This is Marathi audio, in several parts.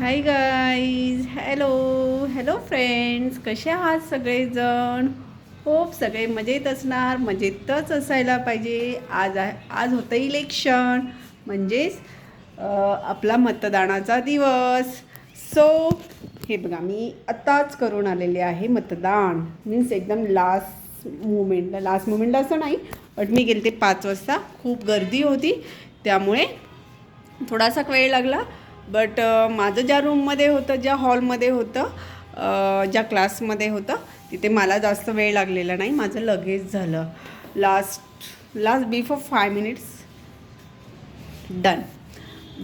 Hi guys, hello hello friends, कसे आहात सगळेजण? होप सगळे मजेत असणार, मजेतच असायला पाहिजे. आज होतं इलेक्शन, म्हणजेच आपला मतदानाचा दिवस. सो हे बघा, मी आत्ताच करून आलेले आहे मतदान. मीन्स एकदम लास्ट मुमेंटला असं नाही, बट मी गेले ते 5 वाजता. खूप गर्दी होती, त्यामुळे थोडासा वेळ लागला. बट माझं ज्या रूममध्ये होतं, ज्या हॉलमध्ये होतं, ज्या क्लासमध्ये होतं, तिथे मला जास्त वेळ लागलेला नाही. माझं लगेच झालं. Last before 5 minutes done.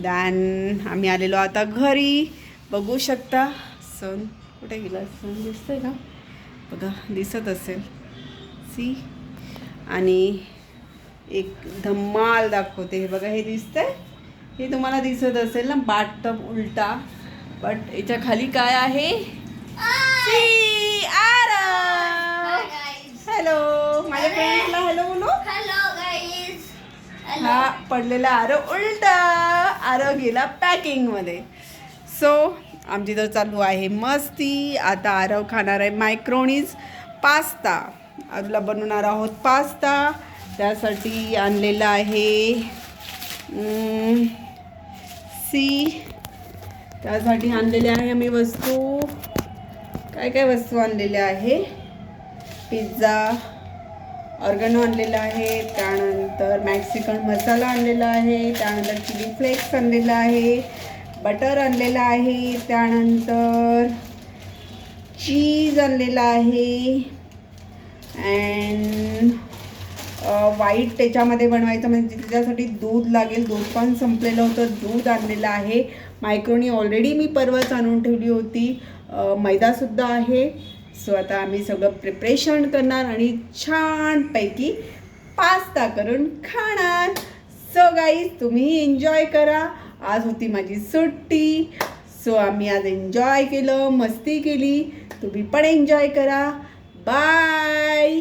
Than आम्ही आलेलो आता घरी. बघू शकता, सन कुठे गेला? सन दिसतंय का? बघा, दिसत असेल. सी. आणि एक धम्माल दाखवते. हे बघा, हे दिसतंय. हे तुम्हाला दिसत असेल ना, बाथटब उलटा. बट याच्या खाली काय आहे? हॅलो माझ्या फ्रेंड्सला हॅलो बोलो. Hello guys. हा पडलेला आरव उलटा. आरव गेला पॅकिंगमध्ये. सो आमची तर चालू आहे मस्ती. आता आरव खाणार आहे मायक्रोनीज पास्ता. आरवला बनवणार आहोत पास्ता. त्यासाठी आणलेला आहे त्यासाठी आणलेले आहे आम्ही वस्तू. काय वस्तू आणलेल्या आहे? पिझ्झा ऑर्गनो आणलेला आहे, त्यानंतर मॅक्सिकन मसाला आणलेला आहे, त्यानंतर चिली फ्लेक्स आणलेला आहे, बटर आणलेला आहे, त्यानंतर चीज आणलेला आहे, अँड व्हाईट त्याच्यामध्ये बनवायचं म्हणजे त्याच्यासाठी दूध लागेल. दूध पण संपलेलं होतं, दूध आणलेलं आहे. मायक्रोनी ऑलरेडी मी परवाच आणून ठेवली होती. मैदासुद्धा आहे. सो आता आम्ही सगळं प्रिपरेशन करणार आणि छानपैकी पास्ता करून खाणार. सो गाईज, तुम्ही एन्जॉय करा. आज होती माझी सुट्टी, सो आम्ही आज एन्जॉय केलं, मस्ती केली. तुम्ही पण एन्जॉय करा. बाय.